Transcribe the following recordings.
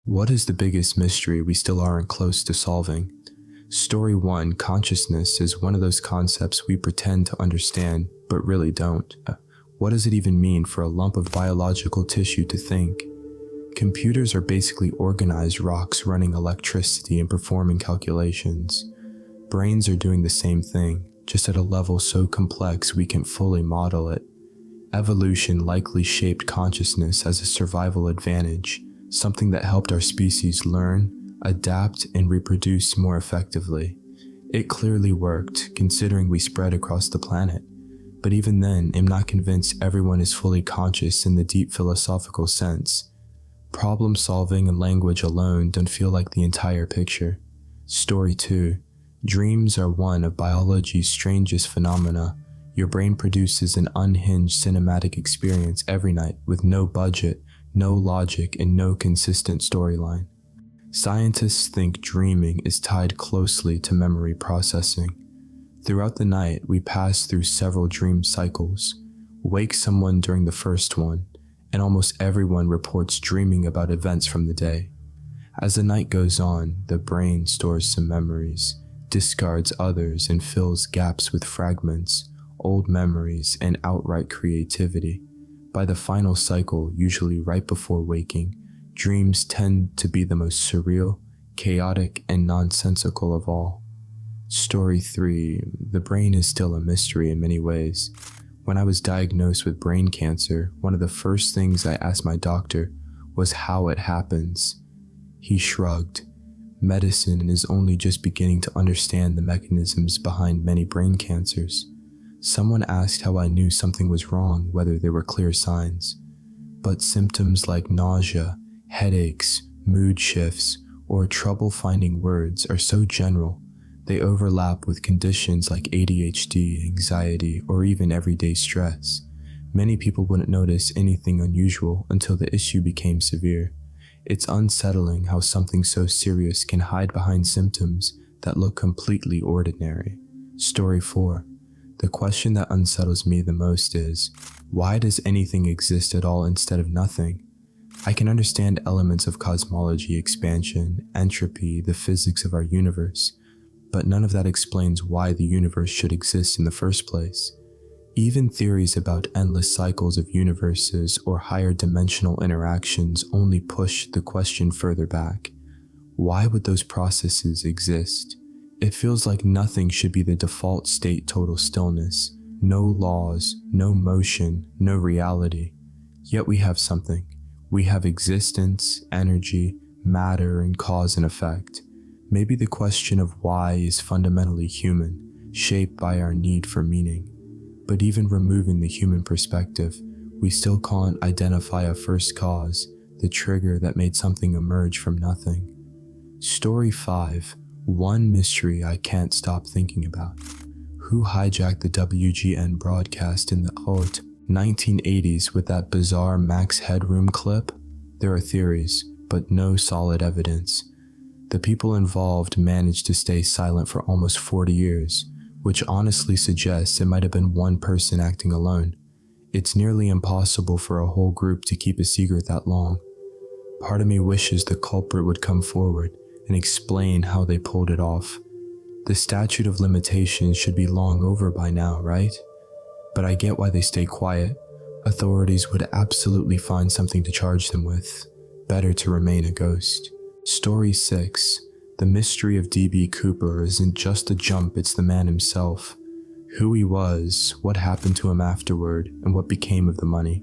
What is the biggest mystery we still aren't close to solving? Story 1, consciousness, is one of those concepts we pretend to understand, but really don't. What does it even mean for a lump of biological tissue to think? Computers are basically organized rocks running electricity and performing calculations. Brains are doing the same thing, just at a level so complex we can't fully model it. Evolution likely shaped consciousness as a survival advantage, something that helped our species learn, adapt, and reproduce more effectively. It clearly worked, considering we spread across the planet. But even then, I'm not convinced everyone is fully conscious in the deep philosophical sense. Problem solving and language alone don't feel like the entire picture. Story 2. Dreams are one of biology's strangest phenomena. Your brain produces an unhinged cinematic experience every night with no budget, no logic, and no consistent storyline. Scientists think dreaming is tied closely to memory processing. Throughout the night, we pass through several dream cycles. Wake someone during the first one, and almost everyone reports dreaming about events from the day. As the night goes on, the brain stores some memories, discards others, and fills gaps with fragments, old memories, and outright creativity. By the final cycle, usually right before waking, dreams tend to be the most surreal, chaotic, and nonsensical of all. Story 3. The brain is still a mystery in many ways. When I was diagnosed with brain cancer, one of the first things I asked my doctor was how it happens. He shrugged. Medicine is only just beginning to understand the mechanisms behind many brain cancers. Someone asked how I knew something was wrong, whether there were clear signs. But symptoms like nausea, headaches, mood shifts, or trouble finding words are so general, they overlap with conditions like ADHD, anxiety, or even everyday stress. Many people wouldn't notice anything unusual until the issue became severe. It's unsettling how something so serious can hide behind symptoms that look completely ordinary. Story 4. The question that unsettles me the most is, why does anything exist at all instead of nothing? I can understand elements of cosmology, expansion, entropy, the physics of our universe, but none of that explains why the universe should exist in the first place. Even theories about endless cycles of universes or higher dimensional interactions only push the question further back. Why would those processes exist? It feels like nothing should be the default state, total stillness, no laws, no motion, no reality. Yet we have something. We have existence, energy, matter, and cause and effect. Maybe the question of why is fundamentally human, shaped by our need for meaning. But even removing the human perspective, we still can't identify a first cause, the trigger that made something emerge from nothing. Story 5. One mystery I can't stop thinking about. Who hijacked the WGN broadcast in the Holt 1980s with that bizarre Max Headroom clip? There are theories, but no solid evidence. The people involved managed to stay silent for almost 40 years, which honestly suggests it might have been one person acting alone. It's nearly impossible for a whole group to keep a secret that long. Part of me wishes the culprit would come forward and explain how they pulled it off. The statute of limitations should be long over by now, right? But I get why they stay quiet. Authorities would absolutely find something to charge them with. Better to remain a ghost. Story 6. The mystery of D.B. Cooper isn't just a jump, it's the man himself. Who he was, what happened to him afterward, and what became of the money.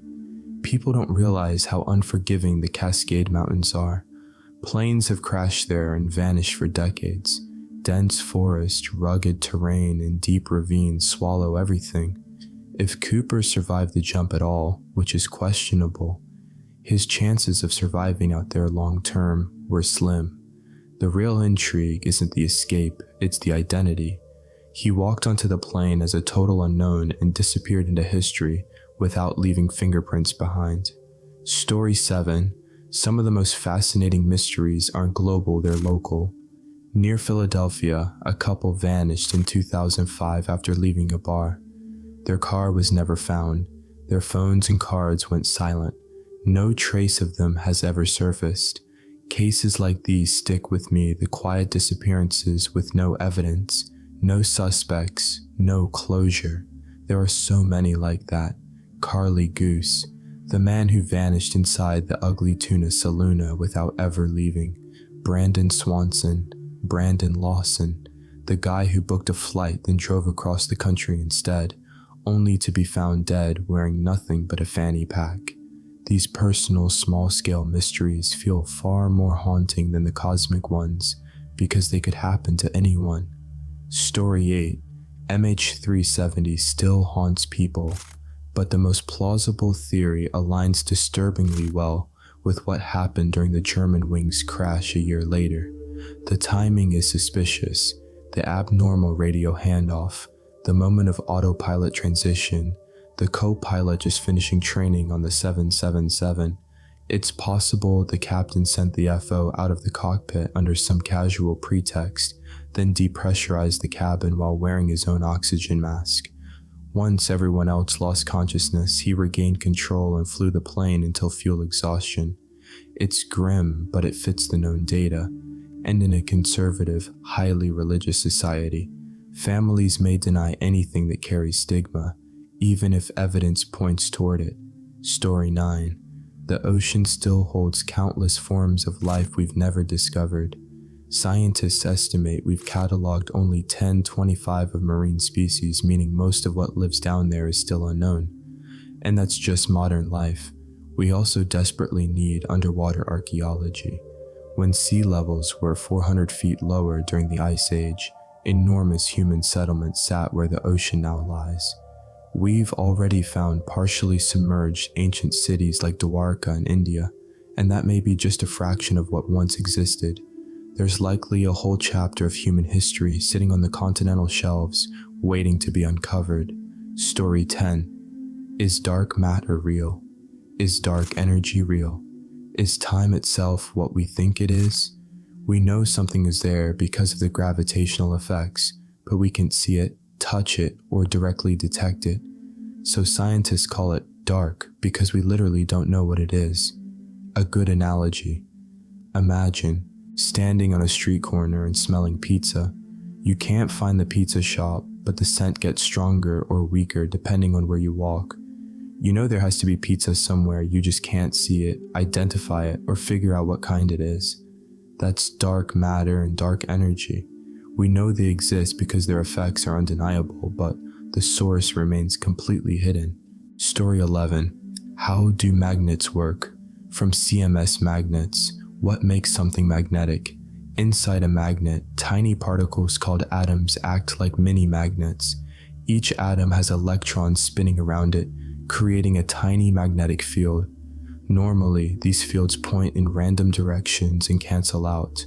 People don't realize how unforgiving the Cascade Mountains are. Planes have crashed there and vanished for decades. Dense forest, rugged terrain, and deep ravines swallow everything. If Cooper survived the jump at all, which is questionable, his chances of surviving out there long term were slim. The real intrigue isn't the escape, it's the identity. He walked onto the plane as a total unknown and disappeared into history without leaving fingerprints behind. Story 7. Some of the most fascinating mysteries aren't global, they're local. Near Philadelphia, a couple vanished in 2005 after leaving a bar. Their car was never found. Their phones and cards went silent. No trace of them has ever surfaced. Cases like these stick with me, the quiet disappearances with no evidence, no suspects, no closure. There are so many like that. Carly Goose, the man who vanished inside the ugly tuna saloona without ever leaving. Brandon Swanson, Brandon Lawson, the guy who booked a flight then drove across the country instead, only to be found dead wearing nothing but a fanny pack. These personal, small-scale mysteries feel far more haunting than the cosmic ones because they could happen to anyone. Story 8. MH370 still haunts people, but the most plausible theory aligns disturbingly well with what happened during the Germanwings crash a year later. The timing is suspicious, the abnormal radio handoff, the moment of autopilot transition, the co-pilot just finishing training on the 777. It's possible the captain sent the FO out of the cockpit under some casual pretext, then depressurized the cabin while wearing his own oxygen mask. Once everyone else lost consciousness, he regained control and flew the plane until fuel exhaustion. It's grim, but it fits the known data. And in a conservative, highly religious society, families may deny anything that carries stigma, even if evidence points toward it. Story 9. The ocean still holds countless forms of life we've never discovered. Scientists estimate we've cataloged only 10-25 of marine species, meaning most of what lives down there is still unknown. And that's just modern life. We also desperately need underwater archaeology. When sea levels were 400 feet lower during the Ice Age, enormous human settlements sat where the ocean now lies. We've already found partially submerged ancient cities like Dwarka in India, and that may be just a fraction of what once existed. There's likely a whole chapter of human history sitting on the continental shelves, waiting to be uncovered. Story 10. Is dark matter real? Is dark energy real? Is time itself what we think it is? We know something is there because of the gravitational effects, but we can't see it, touch it, or directly detect it. So scientists call it dark because we literally don't know what it is. A good analogy. Imagine standing on a street corner and smelling pizza. You can't find the pizza shop, but the scent gets stronger or weaker depending on where you walk. You know there has to be pizza somewhere, you just can't see it, identify it, or figure out what kind it is. That's dark matter and dark energy. We know they exist because their effects are undeniable, but the source remains completely hidden. Story 11. How do magnets work? From CMS magnets, what makes something magnetic? Inside a magnet, tiny particles called atoms act like mini magnets. Each atom has electrons spinning around it, creating a tiny magnetic field. Normally, these fields point in random directions and cancel out.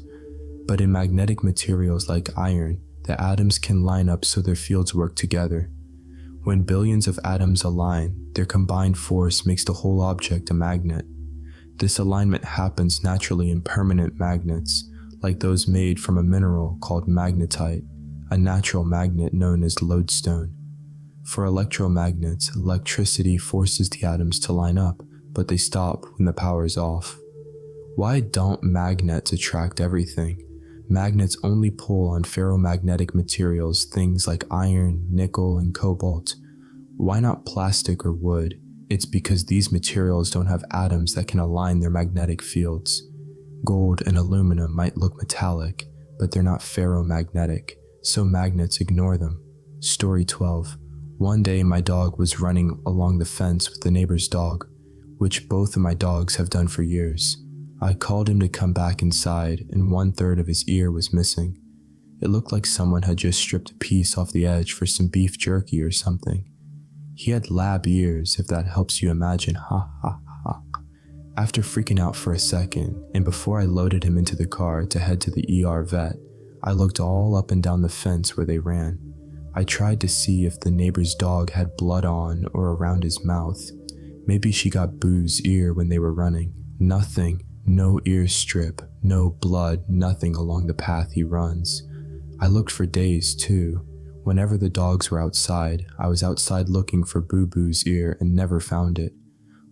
But in magnetic materials like iron, the atoms can line up so their fields work together. When billions of atoms align, their combined force makes the whole object a magnet. This alignment happens naturally in permanent magnets, like those made from a mineral called magnetite, a natural magnet known as lodestone. For electromagnets, electricity forces the atoms to line up, but they stop when the power is off. Why don't magnets attract everything? Magnets only pull on ferromagnetic materials, things like iron, nickel, and cobalt. Why not plastic or wood? It's because these materials don't have atoms that can align their magnetic fields. Gold and aluminum might look metallic, but they're not ferromagnetic, so magnets ignore them. Story 12. One day my dog was running along the fence with the neighbor's dog, which both of my dogs have done for years. I called him to come back inside, and 1/3 of his ear was missing. It looked like someone had just stripped a piece off the edge for some beef jerky or something. He had lab ears, if that helps you imagine, ha ha ha. After freaking out for a second, and before I loaded him into the car to head to the ER vet, I looked all up and down the fence where they ran. I tried to see if the neighbor's dog had blood on or around his mouth. Maybe she got Boo's ear when they were running. Nothing, no ear strip, no blood, nothing along the path he runs. I looked for days too. Whenever the dogs were outside, I was outside looking for Boo-Boo's ear and never found it.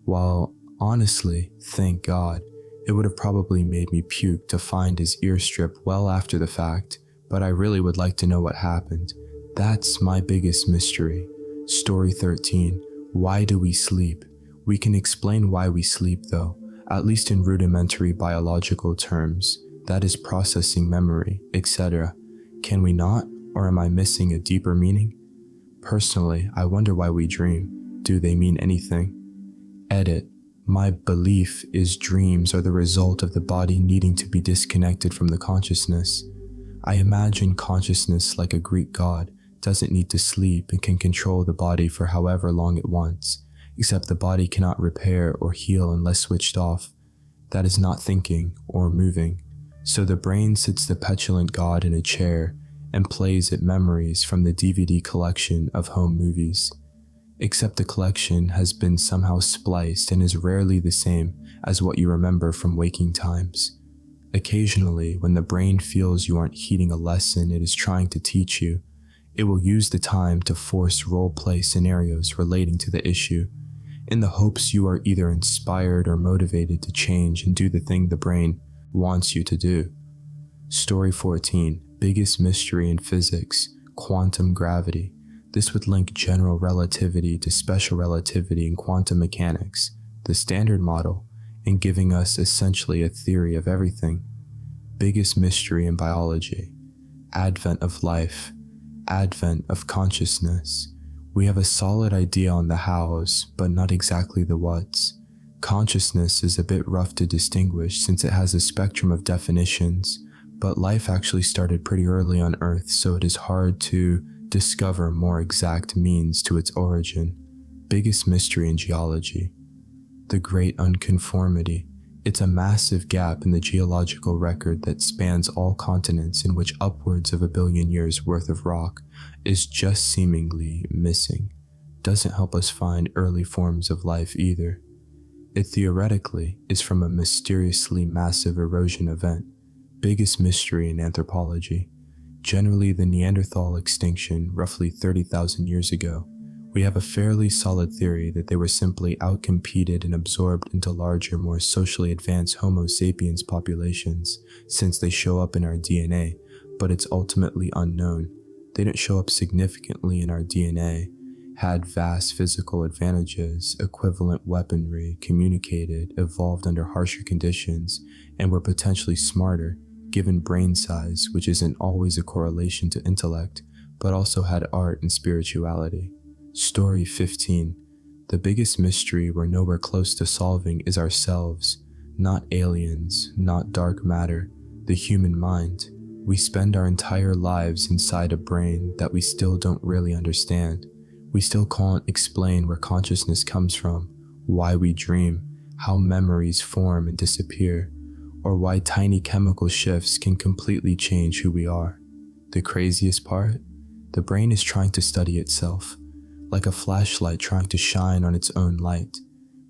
While, honestly, thank God, It would have probably made me puke to find his ear strip well after the fact, but I really would like to know what happened. That's my biggest mystery. Story 13. Why do we sleep? We can explain why we sleep though, at least in rudimentary biological terms. That is processing memory, etc. Can we not? Or am I missing a deeper meaning? Personally, I wonder why we dream. Do they mean anything? Edit. My belief is dreams are the result of the body needing to be disconnected from the consciousness. I imagine consciousness, like a Greek god, doesn't need to sleep and can control the body for however long it wants, except the body cannot repair or heal unless switched off. That is not thinking or moving. So the brain sits the petulant god in a chair and plays at memories from the DVD collection of home movies. Except the collection has been somehow spliced and is rarely the same as what you remember from waking times. Occasionally, when the brain feels you aren't heeding a lesson it is trying to teach you, it will use the time to force role-play scenarios relating to the issue, in the hopes you are either inspired or motivated to change and do the thing the brain wants you to do. Story 14. Biggest mystery in physics, quantum gravity. This would link general relativity to special relativity in quantum mechanics, the standard model, and giving us essentially a theory of everything. Biggest mystery in biology. Advent of life. Advent of consciousness. We have a solid idea on the hows, but not exactly the whats. Consciousness is a bit rough to distinguish since it has a spectrum of definitions, but life actually started pretty early on Earth, so it is hard to discover more exact means to its origin. Biggest mystery in geology. The Great Unconformity. It's a massive gap in the geological record that spans all continents in which upwards of 1 billion years worth of rock is just seemingly missing. Doesn't help us find early forms of life either. It theoretically is from a mysteriously massive erosion event. Biggest mystery in anthropology. Generally the Neanderthal extinction roughly 30,000 years ago. We have a fairly solid theory that they were simply outcompeted and absorbed into larger, more socially advanced Homo sapiens populations, since they show up in our DNA, but it's ultimately unknown. They didn't show up significantly in our DNA, had vast physical advantages, equivalent weaponry, communicated, evolved under harsher conditions, and were potentially smarter, given brain size, which isn't always a correlation to intellect, but also had art and spirituality. Story 15. The biggest mystery we're nowhere close to solving is ourselves, not aliens, not dark matter, the human mind. We spend our entire lives inside a brain that we still don't really understand. We still can't explain where consciousness comes from, why we dream, how memories form and disappear, or why tiny chemical shifts can completely change who we are. The craziest part? The brain is trying to study itself, like a flashlight trying to shine on its own light.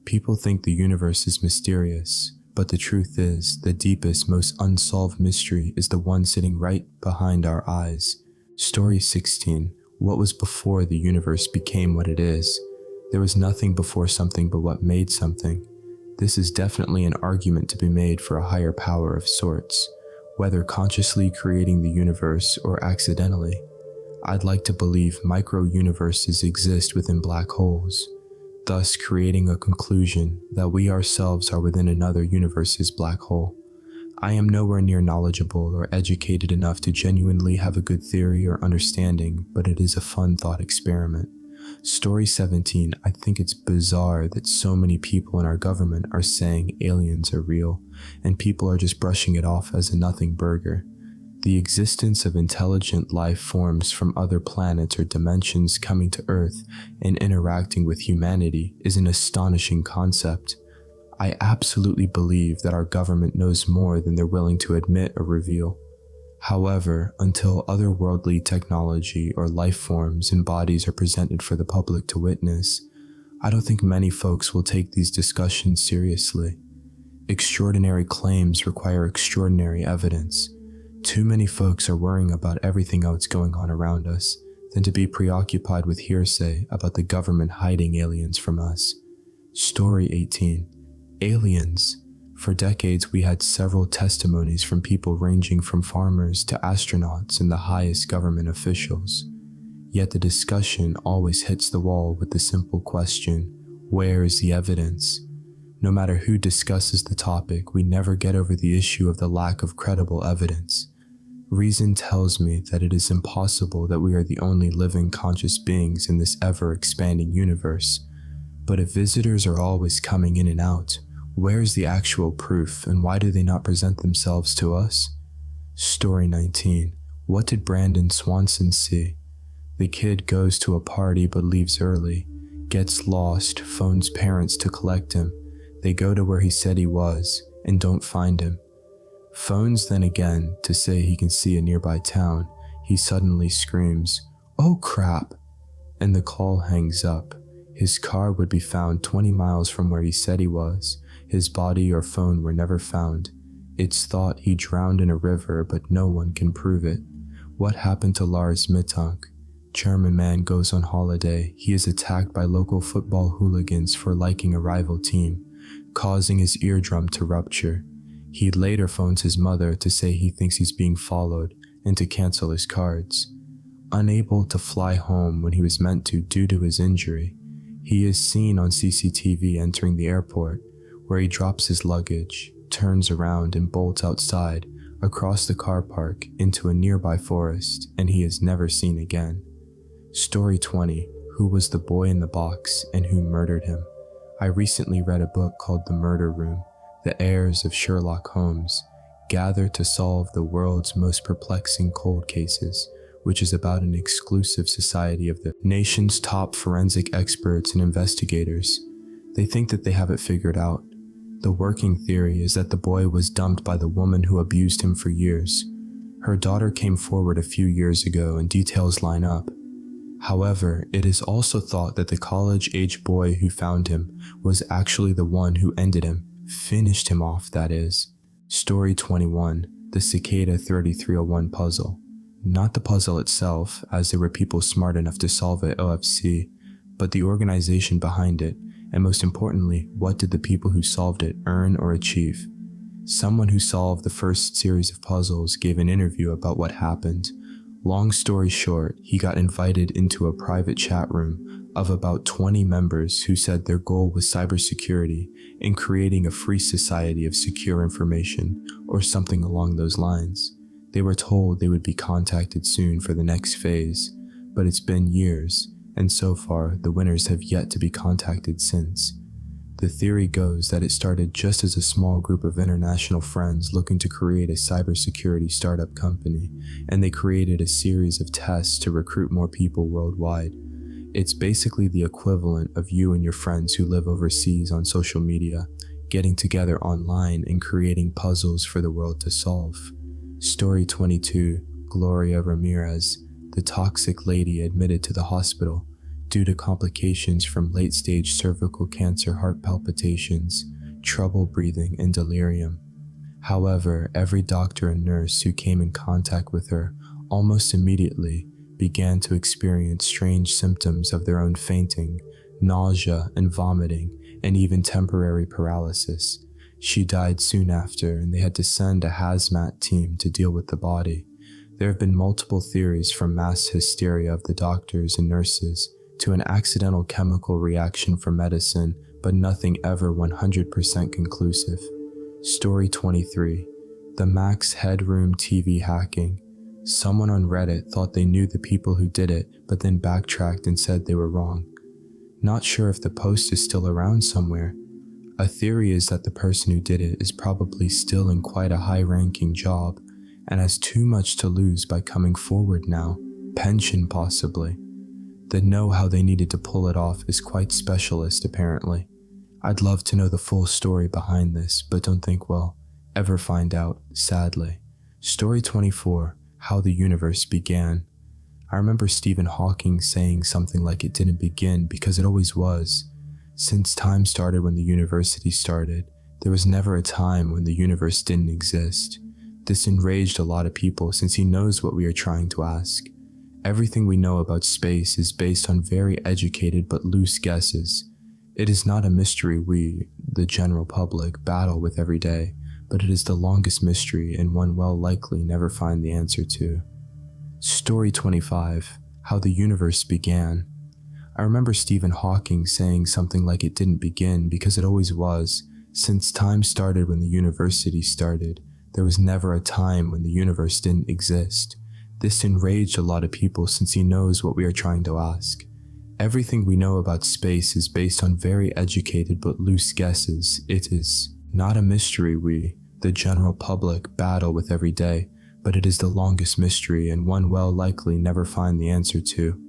People think the universe is mysterious, but the truth is, the deepest, most unsolved mystery is the one sitting right behind our eyes. Story 16. What was before the universe became what it is? There was nothing before something but what made something. This is definitely an argument to be made for a higher power of sorts, whether consciously creating the universe or accidentally. I'd like to believe micro-universes exist within black holes, thus creating a conclusion that we ourselves are within another universe's black hole. I am nowhere near knowledgeable or educated enough to genuinely have a good theory or understanding, but it is a fun thought experiment. Story 17. I think it's bizarre that so many people in our government are saying aliens are real, and people are just brushing it off as a nothing burger. The existence of intelligent life forms from other planets or dimensions coming to Earth and interacting with humanity is an astonishing concept. I absolutely believe that our government knows more than they're willing to admit or reveal. However, until otherworldly technology or life forms and bodies are presented for the public to witness, I don't think many folks will take these discussions seriously. Extraordinary claims require extraordinary evidence. Too many folks are worrying about everything else going on around us than to be preoccupied with hearsay about the government hiding aliens from us. Story 18. Aliens. For decades, we had several testimonies from people ranging from farmers to astronauts and the highest government officials. Yet the discussion always hits the wall with the simple question, where is the evidence? No matter who discusses the topic, we never get over the issue of the lack of credible evidence. Reason tells me that it is impossible that we are the only living conscious beings in this ever-expanding universe. But if visitors are always coming in and out, where is the actual proof, and why do they not present themselves to us? Story 19. What did Brandon Swanson see? The kid goes to a party but leaves early, gets lost, phones parents to collect him. They go to where he said he was, and don't find him. Phones then again to say he can see a nearby town. He suddenly screams, "Oh crap!" and the call hangs up. His car would be found 20 miles from where he said he was. His body or phone were never found. It's thought he drowned in a river, but no one can prove it. What happened to Lars Mittank? German man goes on holiday. He is attacked by local football hooligans for liking a rival team, causing his eardrum to rupture. He later phones his mother to say he thinks he's being followed and to cancel his cards. Unable to fly home when he was meant to due to his injury, he is seen on CCTV entering the airport, where he drops his luggage, turns around and bolts outside, across the car park, into a nearby forest, and he is never seen again. Story 20. Who was the boy in the box and who murdered him? I recently read a book called The Murder Room. The heirs of Sherlock Holmes gather to solve the world's most perplexing cold cases, which is about an exclusive society of the nation's top forensic experts and investigators. They think that they have it figured out. The working theory is that the boy was dumped by the woman who abused him for years. Her daughter came forward a few years ago and details line up. However, it is also thought that the college-age boy who found him was actually the one who ended him, finished him off, that is. Story 21. The Cicada 3301 puzzle. Not the puzzle itself, as there were people smart enough to solve it OFC, but the organization behind it, and most importantly, what did the people who solved it earn or achieve? Someone who solved the first series of puzzles gave an interview about what happened. Long story short, he got invited into a private chat room of about 20 members who said their goal was cybersecurity and creating a free society of secure information, or something along those lines. They were told they would be contacted soon for the next phase, but it's been years, and so far the winners have yet to be contacted since. The theory goes that it started just as a small group of international friends looking to create a cybersecurity startup company, and they created a series of tests to recruit more people worldwide. It's basically the equivalent of you and your friends who live overseas on social media, getting together online and creating puzzles for the world to solve. Story 22. Gloria Ramirez, the toxic lady admitted to the hospital due to complications from late-stage cervical cancer, heart palpitations, trouble breathing, and delirium. However, every doctor and nurse who came in contact with her almost immediately began to experience strange symptoms of their own fainting, nausea and vomiting, and even temporary paralysis. She died soon after, and they had to send a hazmat team to deal with the body. There have been multiple theories, from mass hysteria of the doctors and nurses to an accidental chemical reaction from medicine, but nothing ever 100% conclusive. Story 23. The Max Headroom TV hacking. Someone on Reddit thought they knew the people who did it, but then backtracked and said they were wrong. Not sure if the post is still around somewhere. A theory is that the person who did it is probably still in quite a high-ranking job and has too much to lose by coming forward now, pension possibly. The know-how they needed to pull it off is quite specialist apparently. I'd love to know the full story behind this, but don't think we'll ever find out, sadly. Story 24. How the universe began. I remember Stephen Hawking saying something like it didn't begin because it always was. Since time started when the university started, there was never a time when the universe didn't exist. This enraged a lot of people since he knows what we are trying to ask. Everything we know about space is based on very educated but loose guesses. It is not a mystery we, the general public, battle with every day, but it is the longest mystery and one we'll likely never find the answer to. Story 25. How the Universe Began. I remember Stephen Hawking saying something like it didn't begin because it always was. Since time started when the university started, there was never a time when the universe didn't exist. This enraged a lot of people since he knows what we are trying to ask. Everything we know about space is based on very educated but loose guesses. It is not a mystery we, the general public, battle with every day, but it is the longest mystery and one we'll likely never find the answer to.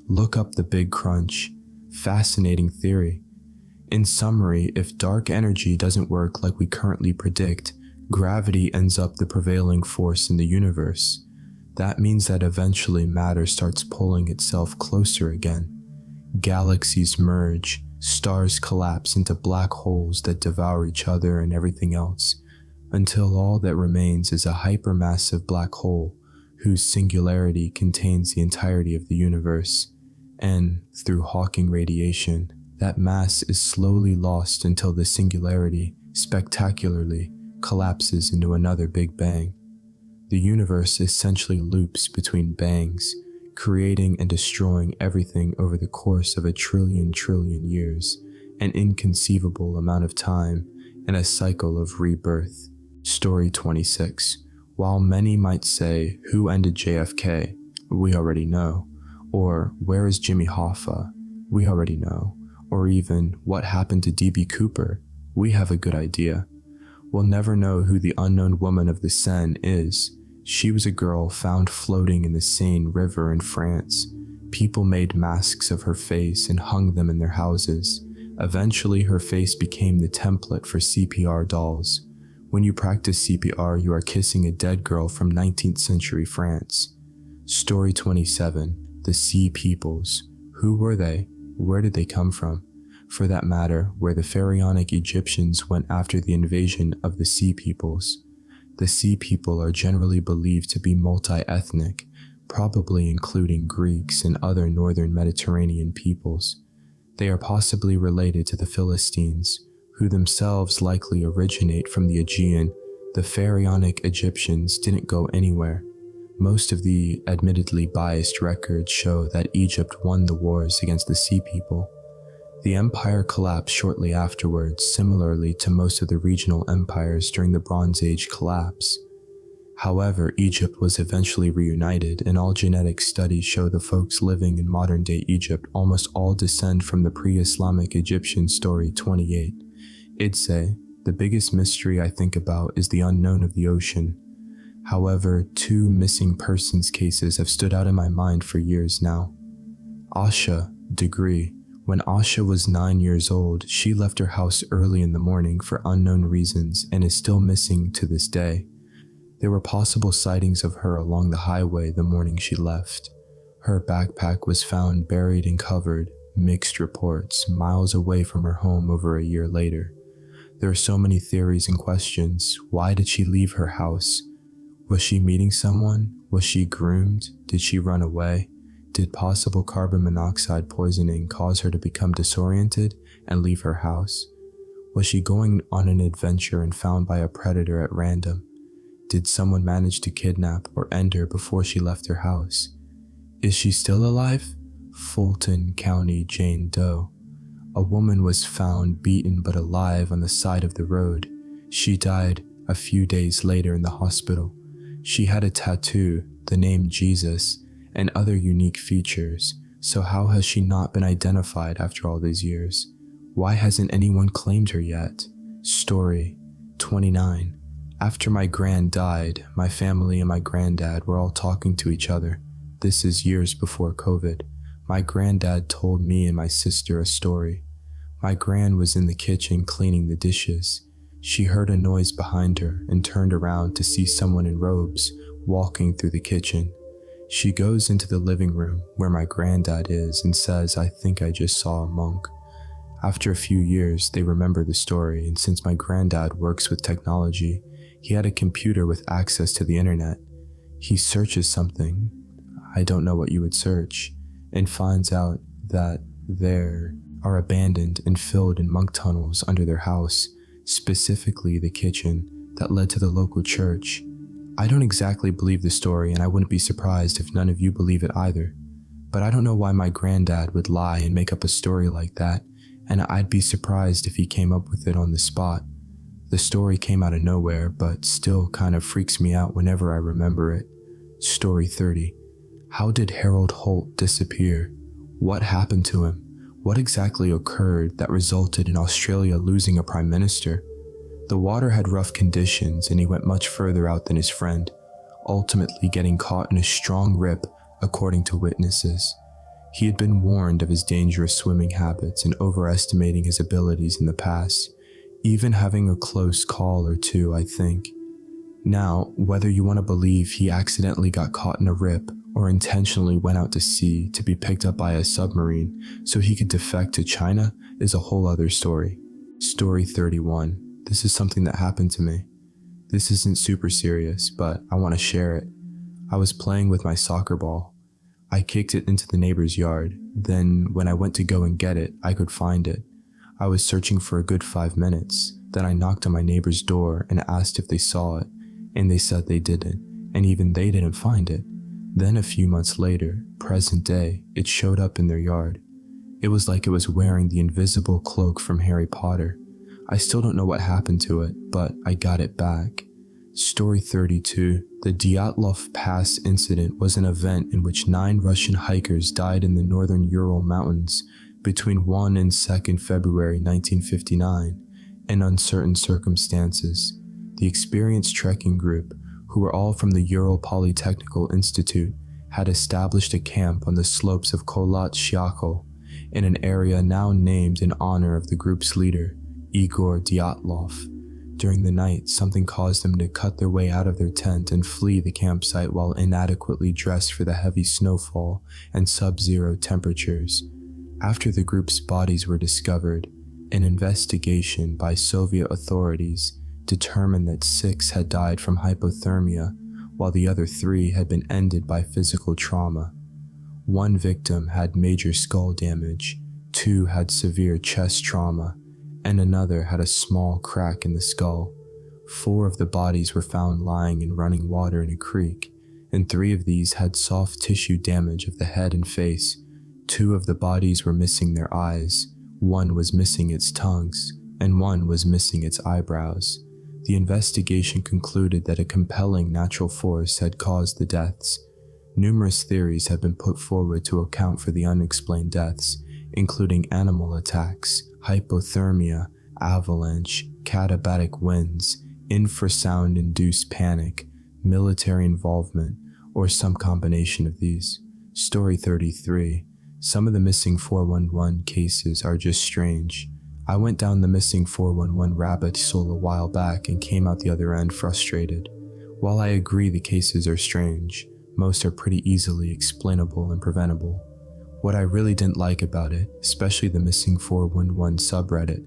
Look up the Big Crunch. Fascinating theory. In summary, if dark energy doesn't work like we currently predict, gravity ends up the prevailing force in the universe. That means that eventually matter starts pulling itself closer again. Galaxies merge, stars collapse into black holes that devour each other and everything else, until all that remains is a hypermassive black hole whose singularity contains the entirety of the universe. And, through Hawking radiation, that mass is slowly lost until the singularity, spectacularly, collapses into another Big Bang. The universe essentially loops between bangs, creating and destroying everything over the course of a trillion years, an inconceivable amount of time, and a cycle of rebirth. Story 26. While many might say, who ended JFK? We already know. Or, where is Jimmy Hoffa? We already know. Or even, what happened to D.B. Cooper? We have a good idea. We'll never know who the unknown woman of the Seine is. She was a girl found floating in the Seine River in France. People made masks of her face and hung them in their houses. Eventually, her face became the template for CPR dolls. When you practice CPR, you are kissing a dead girl from 19th century France. Story 27. The Sea Peoples. Who were they? Where did they come from? For that matter, where the pharaonic Egyptians went after the invasion of the Sea Peoples. The Sea People are generally believed to be multi-ethnic, probably including Greeks and other northern Mediterranean peoples. They are possibly related to the Philistines, who themselves likely originate from the Aegean. The pharaonic Egyptians didn't go anywhere. Most of the admittedly biased records show that Egypt won the wars against the Sea People. The empire collapsed shortly afterwards, similarly to most of the regional empires during the Bronze Age collapse. However, Egypt was eventually reunited, and all genetic studies show the folks living in modern-day Egypt almost all descend from the pre-Islamic Egyptian. Story 28. Idse, the biggest mystery I think about is the unknown of the ocean. However, 2 missing persons cases have stood out in my mind for years now. Asha Degree. When Asha was 9 years old, she left her house early in the morning for unknown reasons and is still missing to this day. There were possible sightings of her along the highway the morning she left. Her backpack was found buried and covered, mixed reports, miles away from her home over a year later. There are so many theories and questions. Why did she leave her house? Was she meeting someone? Was she groomed? Did she run away? Did possible carbon monoxide poisoning cause her to become disoriented and leave her house? Was she going on an adventure and found by a predator at random? Did someone manage to kidnap or end her before she left her house? Is she still alive? Fulton County Jane Doe. A woman was found beaten but alive on the side of the road. She died a few days later in the hospital. She had a tattoo, the name Jesus, and other unique features, so how has she not been identified after all these years? Why hasn't anyone claimed her yet? Story 29. After my gran died, my family and my granddad were all talking to each other. This is years before COVID. My granddad told me and my sister a story. My gran was in the kitchen cleaning the dishes. She heard a noise behind her and turned around to see someone in robes walking through the kitchen. She goes into the living room where my granddad is and says, "I think I just saw a monk." After a few years, they remember the story, and since my granddad works with technology, he had a computer with access to the internet. He searches something, I don't know what you would search, and finds out that there are abandoned and filled in monk tunnels under their house, specifically the kitchen that led to the local church. I don't exactly believe the story, and I wouldn't be surprised if none of you believe it either. But I don't know why my granddad would lie and make up a story like that, and I'd be surprised if he came up with it on the spot. The story came out of nowhere, but still kind of freaks me out whenever I remember it. Story 30. How did Harold Holt disappear? What happened to him? What exactly occurred that resulted in Australia losing a prime minister? The water had rough conditions and he went much further out than his friend, ultimately getting caught in a strong rip, according to witnesses. He had been warned of his dangerous swimming habits and overestimating his abilities in the past, even having a close call or two, I think. Now, whether you want to believe he accidentally got caught in a rip or intentionally went out to sea to be picked up by a submarine so he could defect to China is a whole other story. Story 31. This is something that happened to me. This isn't super serious, but I want to share it. I was playing with my soccer ball. I kicked it into the neighbor's yard. Then, when I went to go and get it, I could find it. I was searching for a good 5 minutes. Then I knocked on my neighbor's door and asked if they saw it, and they said they didn't, and even they didn't find it. Then a few months later, present day, it showed up in their yard. It was like it was wearing the invisible cloak from Harry Potter. I still don't know what happened to it, but I got it back. Story 32. The Dyatlov Pass incident was an event in which 9 Russian hikers died in the northern Ural Mountains between 1 and 2 February 1959 in uncertain circumstances. The experienced trekking group, who were all from the Ural Polytechnical Institute, had established a camp on the slopes of Kholat Syakhl in an area now named in honor of the group's leader, Igor Dyatlov. During the night, something caused them to cut their way out of their tent and flee the campsite while inadequately dressed for the heavy snowfall and sub-zero temperatures. After the group's bodies were discovered, an investigation by Soviet authorities determined that 6 had died from hypothermia, while the other 3 had been ended by physical trauma. 1 victim had major skull damage, 2 had severe chest trauma, and another had a small crack in the skull. 4 of the bodies were found lying in running water in a creek, and 3 of these had soft tissue damage of the head and face. 2 of the bodies were missing their eyes, 1 was missing its tongues, and 1 was missing its eyebrows. The investigation concluded that a compelling natural force had caused the deaths. Numerous theories have been put forward to account for the unexplained deaths, including animal attacks, hypothermia, avalanche, katabatic winds, infrasound-induced panic, military involvement, or some combination of these. Story 33. Some of the missing 411 cases are just strange. I went down the missing 411 rabbit hole a while back and came out the other end frustrated. While I agree the cases are strange, most are pretty easily explainable and preventable. What I really didn't like about it, especially the missing 411 subreddit,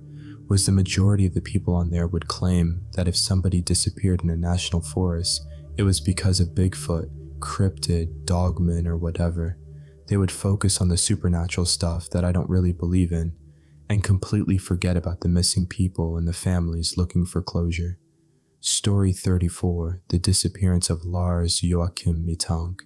was the majority of the people on there would claim that if somebody disappeared in a national forest, it was because of Bigfoot, cryptid, dogmen, or whatever. They would focus on the supernatural stuff that I don't really believe in, and completely forget about the missing people and the families looking for closure. Story 34. The disappearance of Lars Joachim Mittank.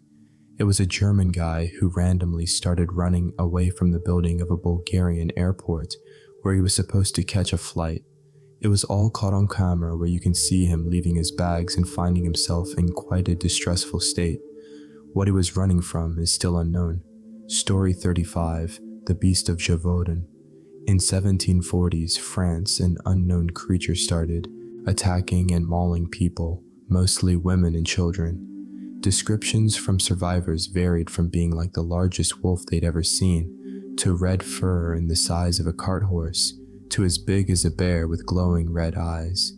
It was a German guy who randomly started running away from the building of a Bulgarian airport where he was supposed to catch a flight. It was all caught on camera where you can see him leaving his bags and finding himself in quite a distressful state. What he was running from is still unknown. Story 35. The Beast of Gevaudan. In 1740s France, an unknown creature started attacking and mauling people, mostly women and children. Descriptions from survivors varied from being like the largest wolf they'd ever seen, to red fur and the size of a cart horse, to as big as a bear with glowing red eyes.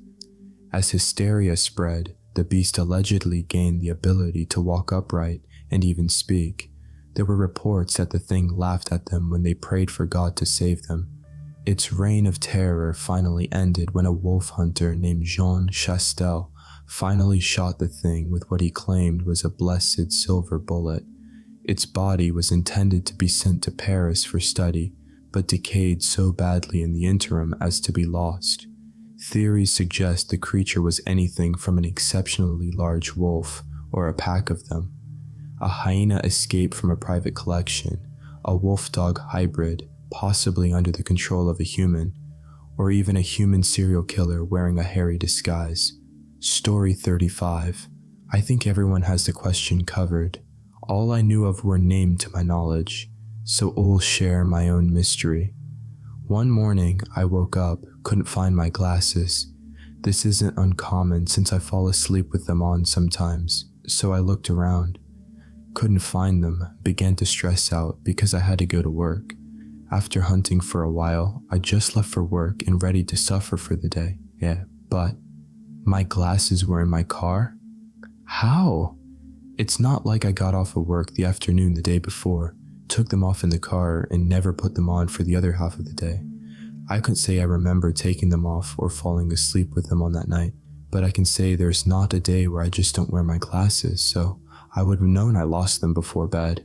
As hysteria spread, the beast allegedly gained the ability to walk upright and even speak. There were reports that the thing laughed at them when they prayed for God to save them. Its reign of terror finally ended when a wolf hunter named Jean Chastel finally shot the thing with what he claimed was a blessed silver bullet. Its body was intended to be sent to Paris for study, but decayed so badly in the interim as to be lost. Theories suggest the creature was anything from an exceptionally large wolf or a pack of them. A hyena escaped from a private collection, a wolf-dog hybrid, possibly under the control of a human, or even a human serial killer wearing a hairy disguise. Story 35. I think everyone has the question covered. All I knew of were named to my knowledge, so I'll share my own mystery. One morning, I woke up, couldn't find my glasses. This isn't uncommon since I fall asleep with them on sometimes, so I looked around. Couldn't find them, began to stress out because I had to go to work. After hunting for a while, I just left for work and ready to suffer for the day. But my glasses were in my car? How? It's not like I got off of work the afternoon the day before, took them off in the car, and never put them on for the other half of the day. I couldn't say I remember taking them off or falling asleep with them on that night, but I can say there's not a day where I just don't wear my glasses, so I would have known I lost them before bed.